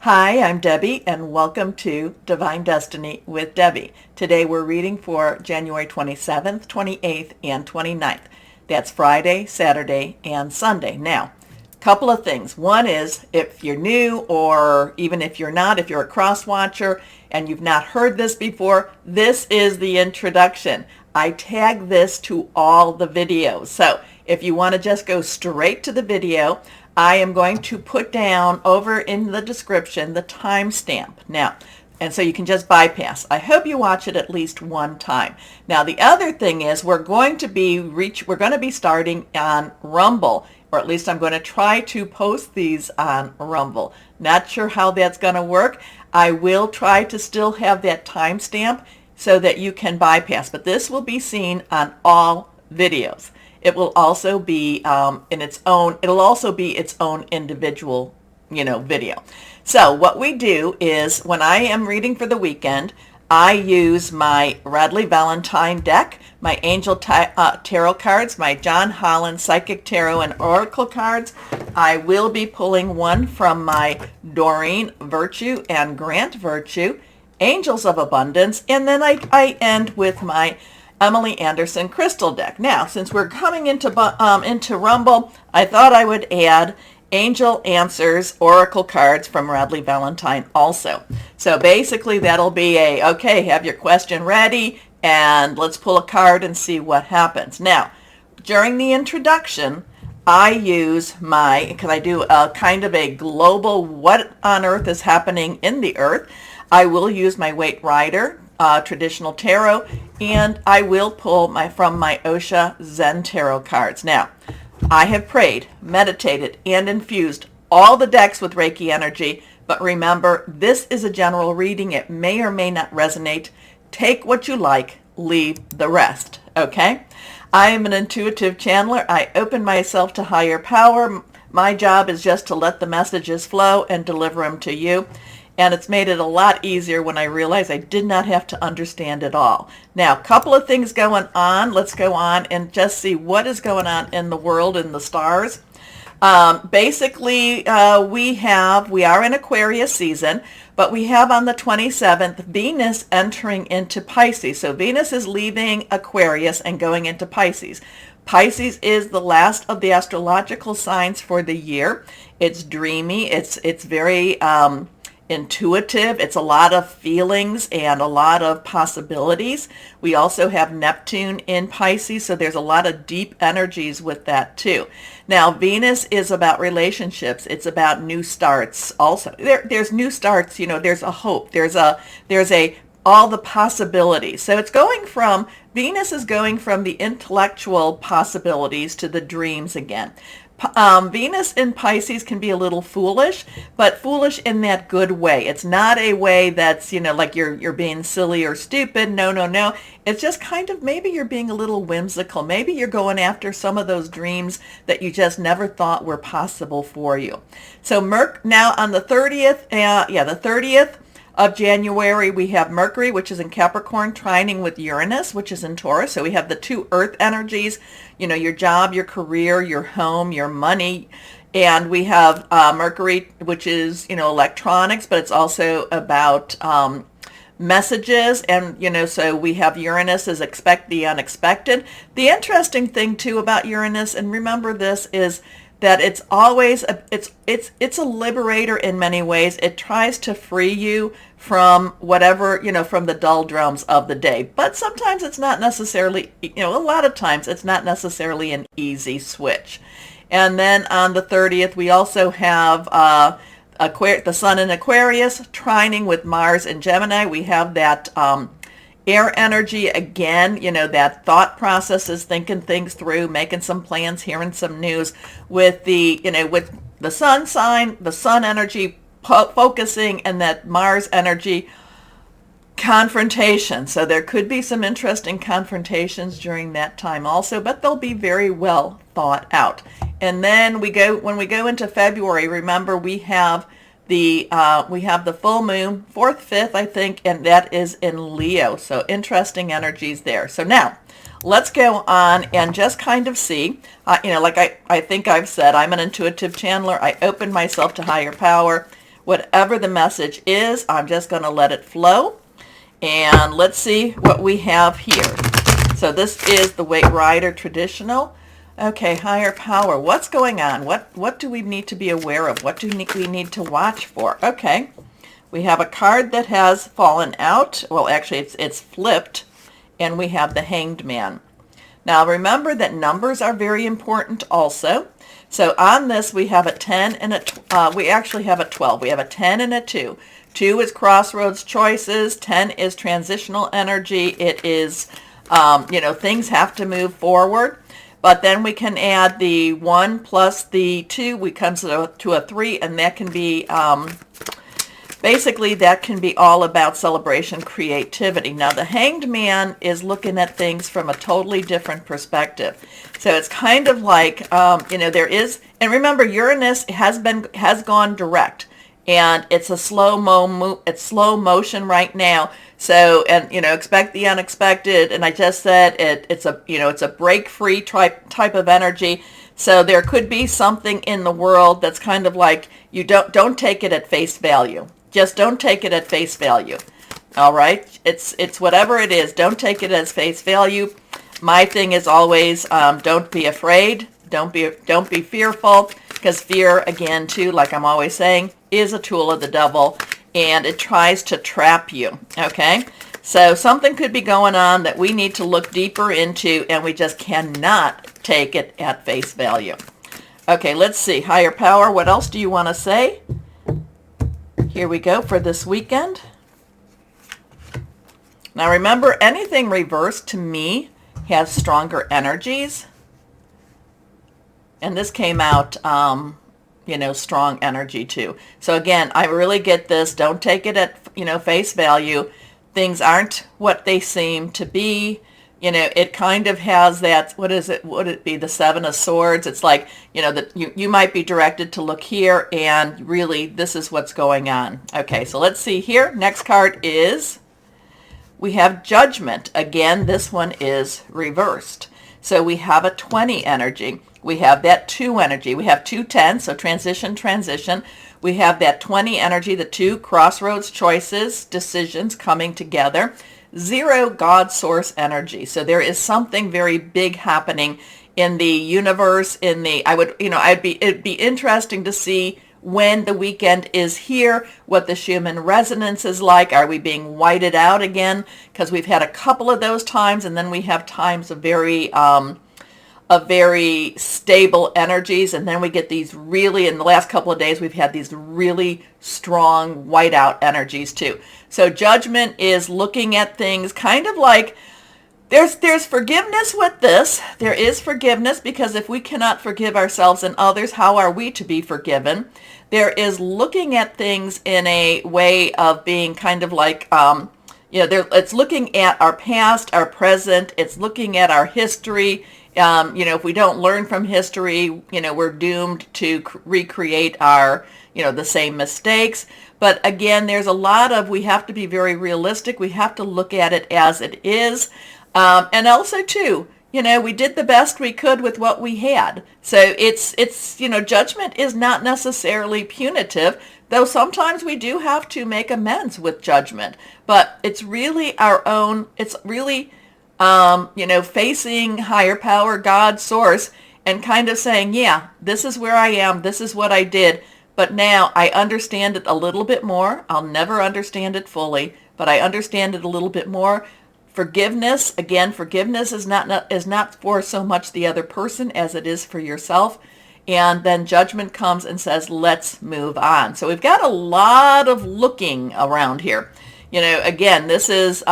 Hi, I'm Debbie, and welcome to Divine Destiny with Debbie. Today we're reading for January 27th, 28th, and 29th. That's Friday, Saturday, and Sunday. Now, couple of things. One is, if you're new, or even if you're not, if you're a cross watcher and you've not heard this before, this is the introduction. I tag this to all the videos. So if you want to just go straight to the video, I am going to put down over in the description the timestamp. Now, and so you can just bypass. I hope you watch it at least one time. Now, the other thing is we're going to be starting on Rumble, or at least I'm going to try to post these on Rumble. Not sure how that's going to work. I will try to still have that timestamp so that you can bypass, but this will be seen on all videos. It will also be it'll also be its own individual, video. So what we do is, when I am reading for the weekend, I use my Radley Valentine deck, my Angel Tarot cards, my John Holland Psychic Tarot and Oracle cards. I will be pulling one from my Doreen Virtue and Grant Virtue, Angels of Abundance, and then I end with my Emily Anderson Crystal deck. Now, since we're coming into Rumble, I thought I would add Angel Answers Oracle cards from Radley Valentine also. So basically that'll be okay, have your question ready, and let's pull a card and see what happens. Now, during the introduction, I use because I do a kind of a global what on earth is happening in the earth, I will use my Waite Rider traditional tarot, and I will pull from my Osha Zen tarot cards. Now, I have prayed, meditated, and infused all the decks with Reiki energy, but remember, this is a general reading. It may or may not resonate. Take what you like, leave the rest, okay? I am an intuitive channeler. I open myself to higher power. My job is just to let the messages flow and deliver them to you. And it's made it a lot easier when I realized I did not have to understand it all. Now, a couple of things going on. Let's go on and just see what is going on in the world, in the stars. Basically, we are in Aquarius season, but we have on the 27th Venus entering into Pisces. So Venus is leaving Aquarius and going into Pisces. Pisces is the last of the astrological signs for the year. It's dreamy. It's very intuitive. It's a lot of feelings and a lot of possibilities. We also have Neptune in Pisces, so there's a lot of deep energies with that too. Now, Venus is about relationships. It's about new starts also. There's new starts, there's a hope. There's all the possibilities. So Venus is going from the intellectual possibilities to the dreams again. Venus in Pisces can be a little foolish, but foolish in that good way. It's not a way that's, like you're being silly or stupid. No. It's just kind of, maybe you're being a little whimsical. Maybe you're going after some of those dreams that you just never thought were possible for you. So now on the 30th, the 30th of January, we have Mercury, which is in Capricorn, trining with Uranus, which is in Taurus. So we have the two earth energies, your job, your career, your home, your money. And we have Mercury, which is, electronics, but it's also about messages. And, so we have Uranus as expect the unexpected. The interesting thing, too, about Uranus, and remember this, is that it's always it's a liberator in many ways. It tries to free you from whatever, from the doldrums of the day. But sometimes it's not necessarily, a lot of times it's not necessarily an easy switch. And then on the 30th, we also have the Sun in Aquarius trining with Mars in Gemini. We have that air energy again, that thought process is thinking things through, making some plans, hearing some news with with the sun sign, the sun energy focusing, and that Mars energy confrontation. So there could be some interesting confrontations during that time also, but they'll be very well thought out. And then when we go into February, remember we have the full moon, 4th, 5th, I think, and that is in Leo. So interesting energies there. So now let's go on and just kind of see, like I think I've said, I'm an intuitive channeler. I open myself to higher power. Whatever the message is, I'm just going to let it flow. And let's see what we have here. So this is the White Rider traditional. Okay, higher power. What's going on? What do we need to be aware of? What do we need to watch for? Okay, we have a card that has fallen out. Well, actually, it's flipped, and we have the Hanged Man. Now, remember that numbers are very important also. So on this, we have a 10 and we actually have a 12. We have a 10 and a 2. 2 is crossroads choices. 10 is transitional energy. It is, things have to move forward. But then we can add the 1 plus the 2, we come to a 3, and that can be, basically that can be all about celebration, creativity. Now the Hanged Man is looking at things from a totally different perspective. So it's kind of like, there is, and remember Uranus has gone direct. And it's a slow motion right now. So, and expect the unexpected. And I just said it's a break free type of energy. So there could be something in the world that's kind of like, you don't take it at face value. Just don't take it at face value. All right, it's whatever it is. Don't take it as face value. My thing is always don't be afraid. Don't be fearful, because fear, again, too, like I'm always saying, is a tool of the devil, and it tries to trap you, okay? So something could be going on that we need to look deeper into, and we just cannot take it at face value. Okay, let's see. Higher power, what else do you want to say? Here we go for this weekend. Now remember, anything reversed to me has stronger energies. And this came out, strong energy too. So again, I really get this. Don't take it at, face value. Things aren't what they seem to be. It kind of has that, what is it? Would it be the 7 of Swords? It's like, that you might be directed to look here, and really this is what's going on. Okay, so let's see here. Next card is, we have Judgment. Again, this one is reversed. So we have a 20 energy. We have that 2 energy. We have 2 10s, so transition. We have that 20 energy, the 2 crossroads choices, decisions coming together. 0 God source energy. So there is something very big happening in the universe. It'd be interesting to see when the weekend is here, what the Schumann resonance is like. Are we being whited out again? Because we've had a couple of those times, and then we have times of very stable energies, and then we get these really, in the last couple of days, we've had these really strong whiteout energies too. So Judgment is looking at things kind of like, there's forgiveness with this. There is forgiveness, because if we cannot forgive ourselves and others, how are we to be forgiven? There is looking at things in a way of being kind of like, it's looking at our past, our present, it's looking at our history. If we don't learn from history, we're doomed to recreate our, the same mistakes. But again, there's a lot of, we have to be very realistic. We have to look at it as it is. And also too, we did the best we could with what we had. So it's Judgment is not necessarily punitive, though sometimes we do have to make amends with Judgment. But it's really our own, it's really, facing higher power, God, source, and kind of saying, yeah, this is where I am, this is what I did, but now I understand it a little bit more. I'll never understand it fully, but I understand it a little bit more. Forgiveness, again, forgiveness is not for so much the other person as it is for yourself. And then Judgment comes and says, let's move on. So we've got a lot of looking around here. Again, this is,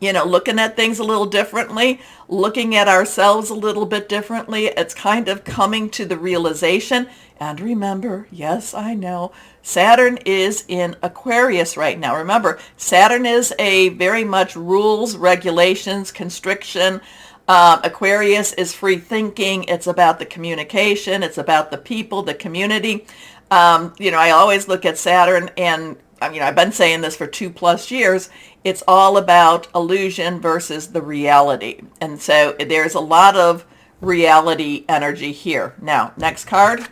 looking at things a little differently, looking at ourselves a little bit differently. It's kind of coming to the realization. And remember, yes, I know, Saturn is in Aquarius right now. Remember, Saturn is a very much rules, regulations, constriction. Aquarius is free thinking. It's about the communication. It's about the people, the community. I always look at Saturn, and I've been saying this for 2+ years. It's all about illusion versus the reality. And so there's a lot of reality energy here. Now, next card.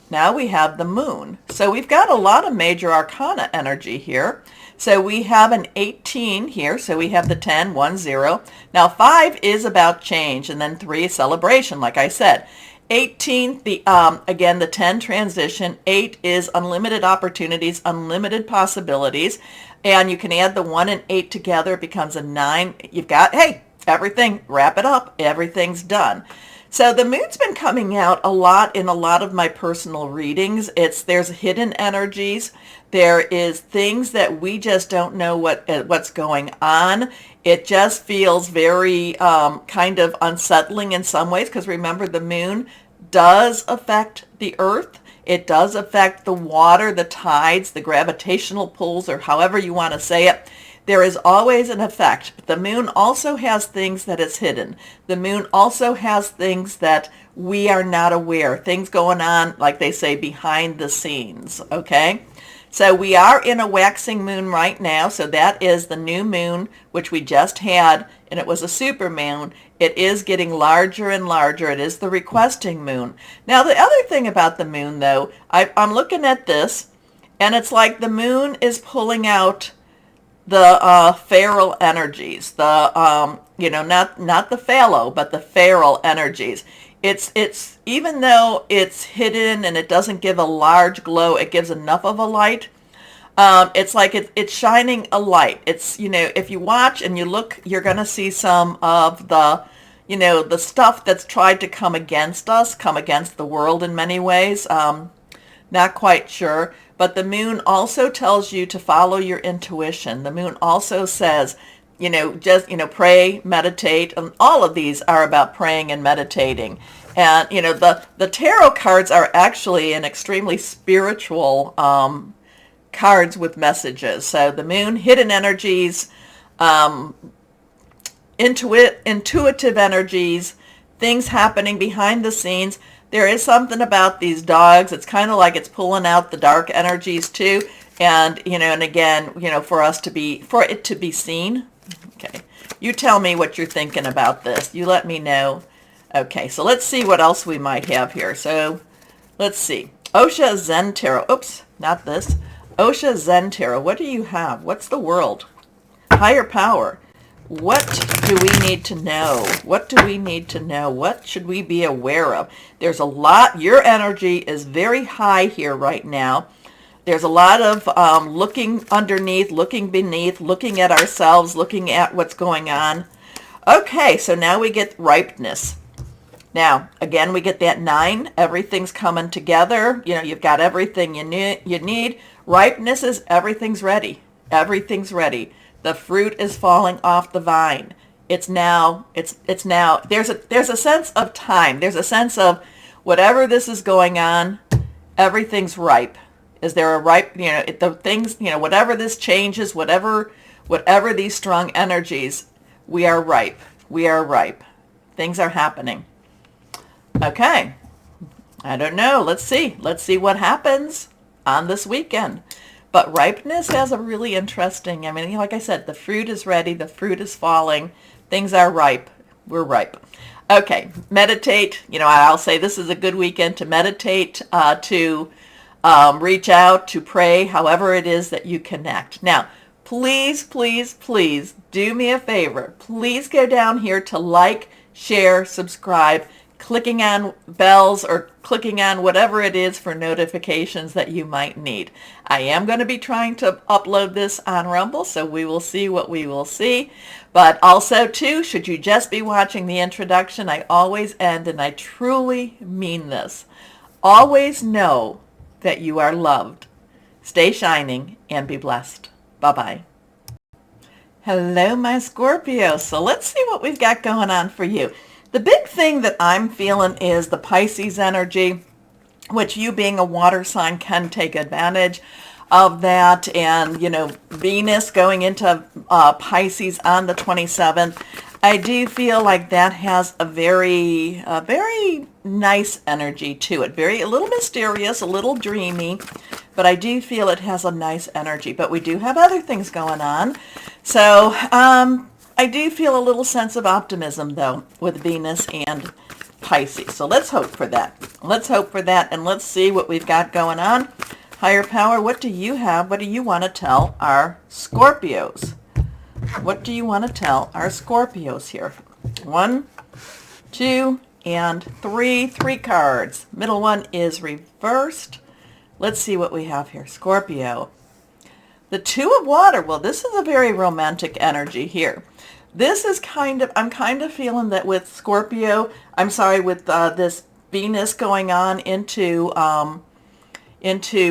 Now we have the moon. So we've got a lot of major arcana energy here. So we have an 18 here. So we have the 10, 1, 0. Now 5 is about change, and then 3 is celebration, like I said. 18, again, the 10 transition. 8 is unlimited opportunities, unlimited possibilities. And you can add the 1 and 8 together. It becomes a 9. You've got, hey, everything, wrap it up. Everything's done. So the moon's been coming out a lot in a lot of my personal readings. There's hidden energies. There is things that we just don't know what's going on. It just feels very kind of unsettling in some ways, because remember, the moon does affect the earth. It does affect the water, the tides, the gravitational pulls, or however you want to say it. There is always an effect. But the moon also has things that is hidden. The moon also has things that we are not aware. Things going on, like they say, behind the scenes, okay? So we are in a waxing moon right now. So that is the new moon, which we just had, and it was a super moon. It is getting larger and larger. It is the requesting moon. Now, the other thing about the moon, though, I'm looking at this, and it's like the moon is pulling out the feral energies, the not the phalo, but the feral energies. It's even though it's hidden and it doesn't give a large glow, it gives enough of a light. It's like it's shining a light. It's, if you watch and you look, you're going to see some of the, the stuff that's tried to come against us, come against the world in many ways. Not quite sure. But the moon also tells you to follow your intuition. The moon also says, pray, meditate. And all of these are about praying and meditating. And, the tarot cards are actually an extremely spiritual cards with messages. So the moon, hidden energies, intuitive energies, things happening behind the scenes. There is something about these dogs. It's kind of like it's pulling out the dark energies too. And, and again, for it to be seen. Okay. You tell me what you're thinking about this. You let me know. Okay. So let's see what else we might have here. So let's see. Osha Zen Tarot. Oops, not this. Osha Zen Tarot. What do you have? What's the world? Higher power. What do we need to know? What do we need to know? What should we be aware of? There's a lot. Your energy is very high here right now. There's a lot of looking underneath, looking beneath, looking at ourselves, looking at what's going on. Okay, so now we get ripeness. Now, again, we get that 9. Everything's coming together. You've got everything you need. Ripeness is everything's ready. Everything's ready. The fruit is falling off the vine. It's now, there's a sense of time. There's a sense of whatever this is going on, everything's ripe. Is there a ripe, the things, whatever this changes, whatever these strong energies, we are ripe. We are ripe. Things are happening. Okay. I don't know. Let's see. Let's see what happens on this weekend. But ripeness has a really interesting, like I said, the fruit is ready, the fruit is falling, things are ripe, we're ripe. Okay, meditate. I'll say this is a good weekend to meditate, to reach out, to pray, however it is that you connect. Now, please, please, please do me a favor. Please go down here to like, share, subscribe, clicking on bells or clicking on whatever it is for notifications that you might need. I am going to be trying to upload this on Rumble, so we will see what we will see. But also, too, should you just be watching the introduction, I always end, and I truly mean this. Always know that you are loved. Stay shining and be blessed. Bye-bye. Hello, my Scorpio. So let's see what we've got going on for you. The big thing that I'm feeling is the Pisces energy, which you being a water sign can take advantage of that. And, Venus going into Pisces on the 27th. I do feel like that has a very nice energy to it. A little mysterious, a little dreamy, but I do feel it has a nice energy. But we do have other things going on. So, I do feel a little sense of optimism, though, with Venus and Pisces. So let's hope for that. Let's hope for that, and let's see what we've got going on. Higher power, what do you have? What do you want to tell our Scorpios? What do you want to tell our Scorpios here? 1, 2, and 3. 3 cards. Middle one is reversed. Let's see what we have here. Scorpio. The 2 of water. Well, this is a very romantic energy here. This is I'm kind of feeling that with Scorpio, with this Venus going on into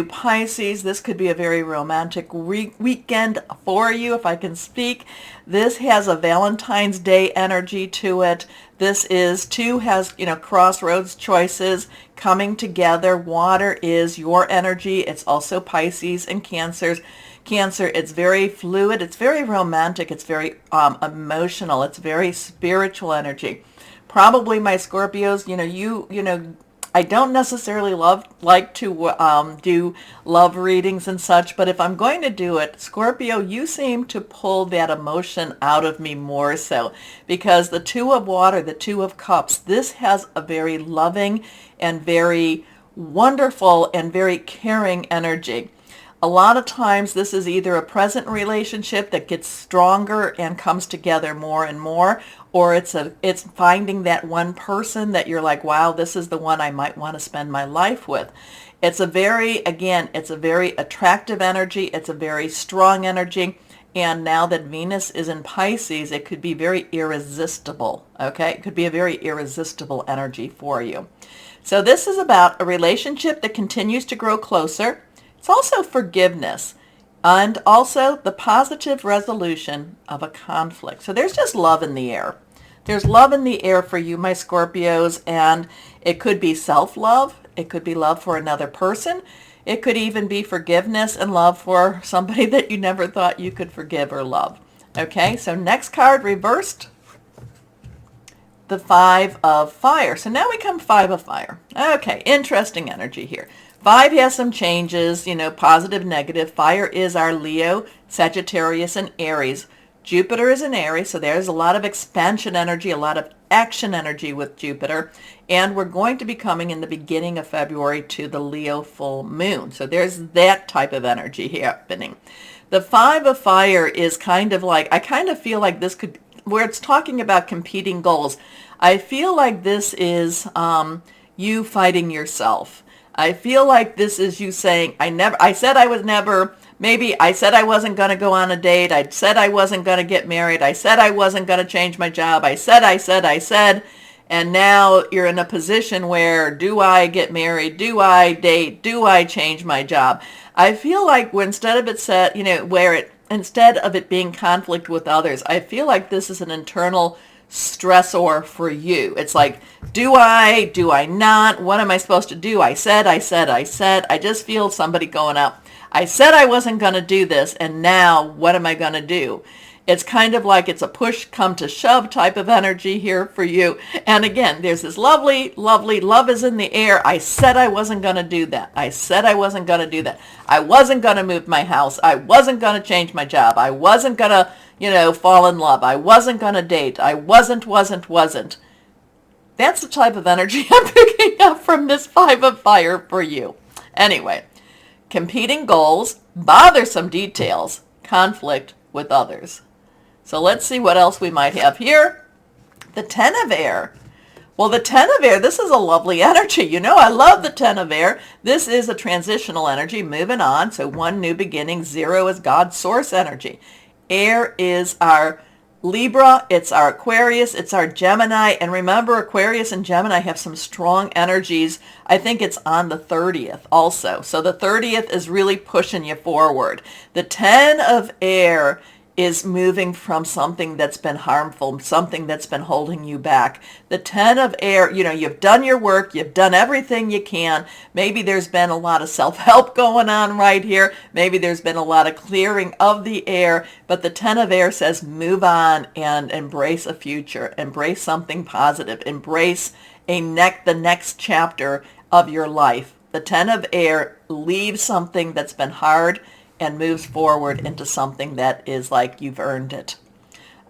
Pisces, this could be a very romantic weekend for you, if I can speak. This has a Valentine's Day energy to it. This is 2 has, crossroads choices coming together. Water is your energy. It's also Pisces and Cancer, it's very fluid. It's very romantic. It's very emotional. It's very spiritual energy. Probably my Scorpios, I don't necessarily like to do love readings and such, but if I'm going to do it, Scorpio, you seem to pull that emotion out of me more so, because the 2 of water, the 2 of cups, this has a very loving and very wonderful and very caring energy. A lot of times this is either a present relationship that gets stronger and comes together more and more, or it's finding that one person that you're like, wow, this is the one I might want to spend my life with. It's a very attractive energy. It's a very strong energy. And now that Venus is in Pisces, it could be very irresistible, okay? It could be a very irresistible energy for you. So this is about a relationship that continues to grow closer. It's also forgiveness and also the positive resolution of a conflict. So there's just love in the air. There's love in the air for you, my Scorpios, and it could be self-love. It could be love for another person. It could even be forgiveness and love for somebody that you never thought you could forgive or love. Okay, so next card reversed, the 5 of fire. So now we come 5 of fire. Okay, interesting energy here. 5 has some changes, positive, negative. Fire is our Leo, Sagittarius, and Aries. Jupiter is in Aries, so there's a lot of expansion energy, a lot of action energy with Jupiter. And we're going to be coming in the beginning of February to the Leo full moon. So there's that type of energy happening. The 5 of fire is kind of like, I kind of feel like this could, where it's talking about competing goals, I feel like this is you fighting yourself. I feel like this is you saying, I said I wasn't going to go on a date. I said I wasn't going to get married. I said I wasn't going to change my job. I said. And now you're in a position where, do I get married? Do I date? Do I change my job? I feel like instead of it being conflict with others, I feel like this is an internal stressor for you. It's like, do I not? What am I supposed to do? I said. I just feel somebody going up. I said I wasn't going to do this, and now what am I going to do? It's kind of like it's a push come to shove type of energy here for you. And again, there's this lovely love is in the air. I said I wasn't going to do that. I said I wasn't going to do that. I wasn't going to move my house. I wasn't going to change my job. I wasn't going to fall in love. I wasn't going to date. I wasn't. That's the type of energy I'm picking up from this 5 of fire for you. Anyway, competing goals, bothersome details, conflict with others. So let's see what else we might have here. The 10 of air. Well, the 10 of air, this is a lovely energy. I love the 10 of air. This is a transitional energy, moving on. So 1, new beginning. 0 is God's source energy. Air is our Libra, it's our Aquarius, it's our Gemini. And remember, Aquarius and Gemini have some strong energies. I think it's on the 30th also. So the 30th is really pushing you forward. The 10 of air is moving from something that's been harmful, something that's been holding you back. The 10 of air, you've done your work, you've done everything you can. Maybe there's been a lot of self-help going on right here. Maybe there's been a lot of clearing of the air, but the 10 of air says move on and embrace a future, embrace something positive, embrace the next chapter of your life. The 10 of air leaves something that's been hard and moves forward into something that is like you've earned it.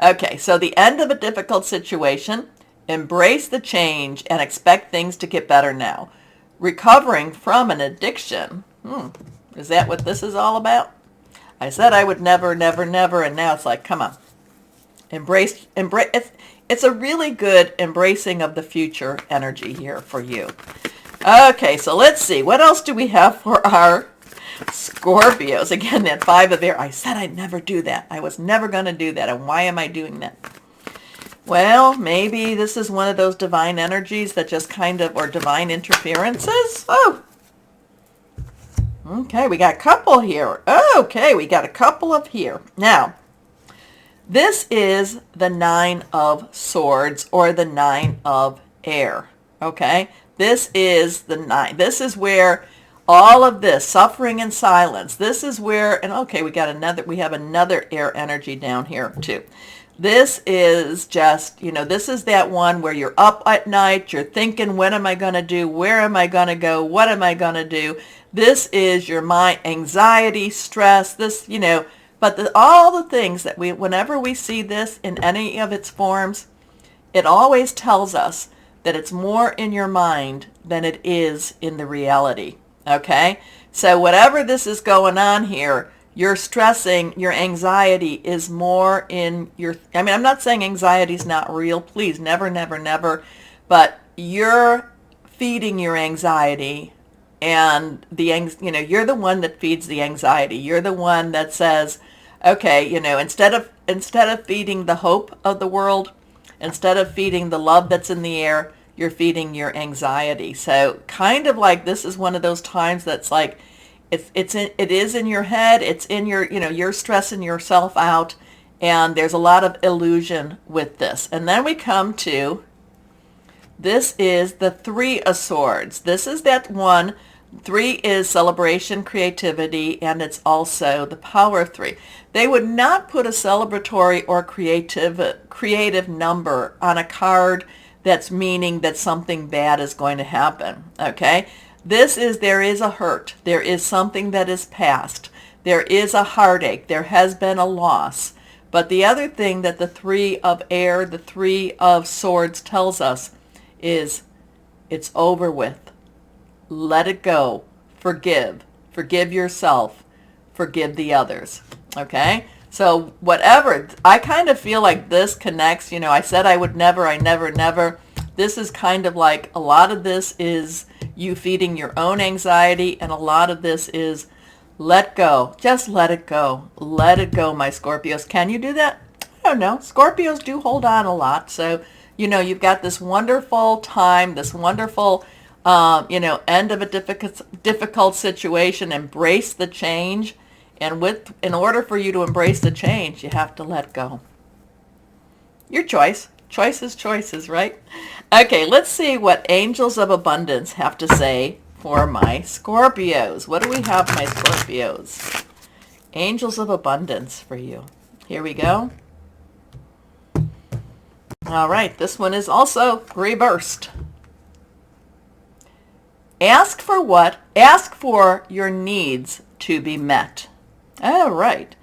Okay, so the end of a difficult situation Embrace the change and expect things to get better now. Recovering from an addiction. Is that what this is all about? I said I would never, never, never, and now it's like, come on. Embrace. It's a really good embracing of the future energy here for you. Okay, so let's see. What else do we have for our Scorpios? Again, that 5 of air. I said I'd never do that. I was never going to do that. And why am I doing that? Well, maybe this is one of those divine energies that just kind of, or divine interferences. Oh, okay, we got a couple here. Okay, we got a couple of here. Now, this is the 9 of Swords, or the 9 of air. Okay, this is the 9. This is where all of this suffering and silence. This is where, and okay, we have another air energy down here too. This is just, this is that one where you're up at night, you're thinking, what am I going to do? Where am I going to go? What am I going to do? This is your mind, anxiety, stress, this, but all the things that whenever we see this in any of its forms, it always tells us that it's more in your mind than it is in the reality. Okay? So whatever this is going on here, your stressing, your anxiety is more in your, I'm not saying anxiety is not real. Please, never, never, never. But you're feeding your anxiety, and you're the one that feeds the anxiety. You're the one that says, okay, instead of feeding the hope of the world, instead of feeding the love that's in the air, you're feeding your anxiety. So kind of like this is one of those times that's like, it is in your head, it's in your, you're stressing yourself out, and there's a lot of illusion with this. And then we come to, this is the 3 of Swords. This is that one. 3 is celebration, creativity, and it's also the power of 3. They would not put a celebratory or creative number on a card that's meaning that something bad is going to happen, okay? There is a hurt. There is something that is past. There is a heartache. There has been a loss. But the other thing that the 3 of air, the 3 of Swords tells us is it's over with. Let it go. Forgive. Forgive yourself. Forgive the others. Okay? So whatever, I kind of feel like this connects, I said I would never, I never, never. This is kind of like, a lot of this is you feeding your own anxiety, and a lot of this is let go. Just let it go. Let it go, my Scorpios. Can you do that? I don't know. Scorpios do hold on a lot. So, you've got this wonderful time, this wonderful, end of a difficult situation. Embrace the change. And in order for you to embrace the change, you have to let go. Your choice. Choices, right? Okay, let's see what Angels of Abundance have to say for my Scorpios. What do we have, my Scorpios? Angels of Abundance for you. Here we go. All right, this one is also reversed. Ask for what? Ask for your needs to be met. All right.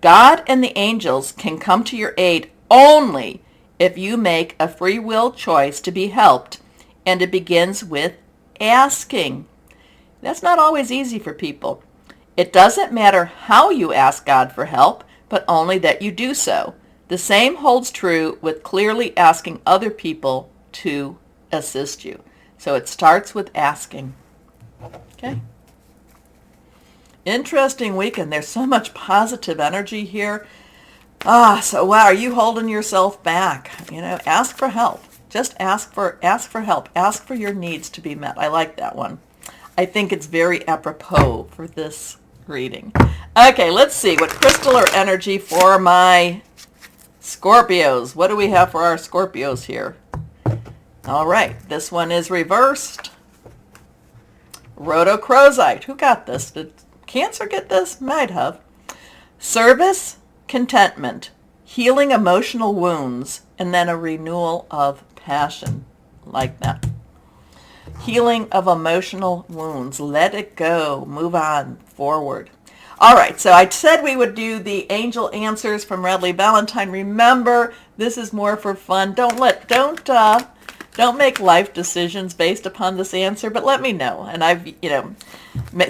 God and the angels can come to your aid only if you make a free will choice to be helped, and it begins with asking. That's not always easy for people. It doesn't matter how you ask God for help, but only that you do so. The same holds true with clearly asking other people to assist you. So it starts with asking. Okay. Interesting weekend. There's so much positive energy here. So wow, are you holding yourself back? Ask for help. Just ask for help. Ask for your needs to be met. I like that one. I think it's very apropos for this reading. Okay, let's see what crystal or energy for my Scorpios. What do we have for our Scorpios here? All right, this one is reversed. Rhodochrosite. Who got this? Did Cancer get this? Might have. Service, contentment, healing emotional wounds, and then a renewal of passion. Like that. Healing of emotional wounds. Let it go. Move on. Forward. All right, so I said we would do the angel answers from Radley Valentine. Remember, This is more for fun. Don't make life decisions based upon this answer, but let me know. And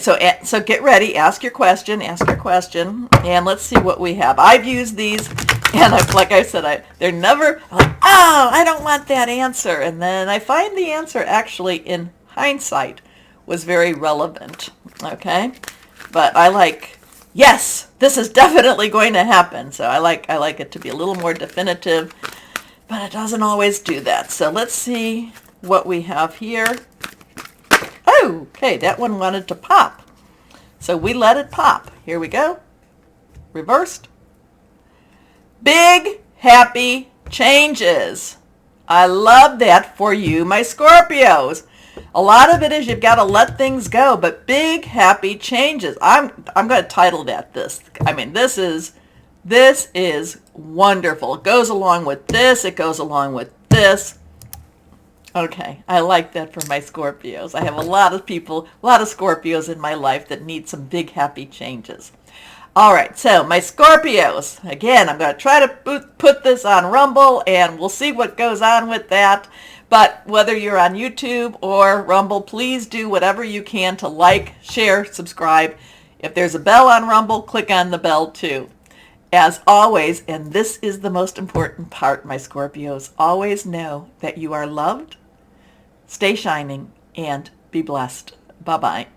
so get ready, ask your question, and let's see what we have. I've used these, and like I said, they're never like, oh, I don't want that answer. And then I find the answer actually in hindsight was very relevant, okay? But I like, yes, this is definitely going to happen. So I like it to be a little more definitive, but it doesn't always do that. So let's see what we have here. Oh, okay, that one wanted to pop. So we let it pop. Here we go. Reversed. Big, happy changes. I love that for you, my Scorpios. A lot of it is you've got to let things go, but big, happy changes. I'm going to title that this. I mean, this is wonderful. It goes along with this. It goes along with this. Okay, I like that for my Scorpios. I have a lot of Scorpios in my life that need some big, happy changes. All right, so my Scorpios, again, I'm going to try to put this on Rumble, and we'll see what goes on with that. But whether you're on YouTube or Rumble, please do whatever you can to like, share, subscribe. If there's a bell on Rumble, click on the bell too. As always, and this is the most important part, my Scorpios, always know that you are loved, stay shining, and be blessed. Bye-bye.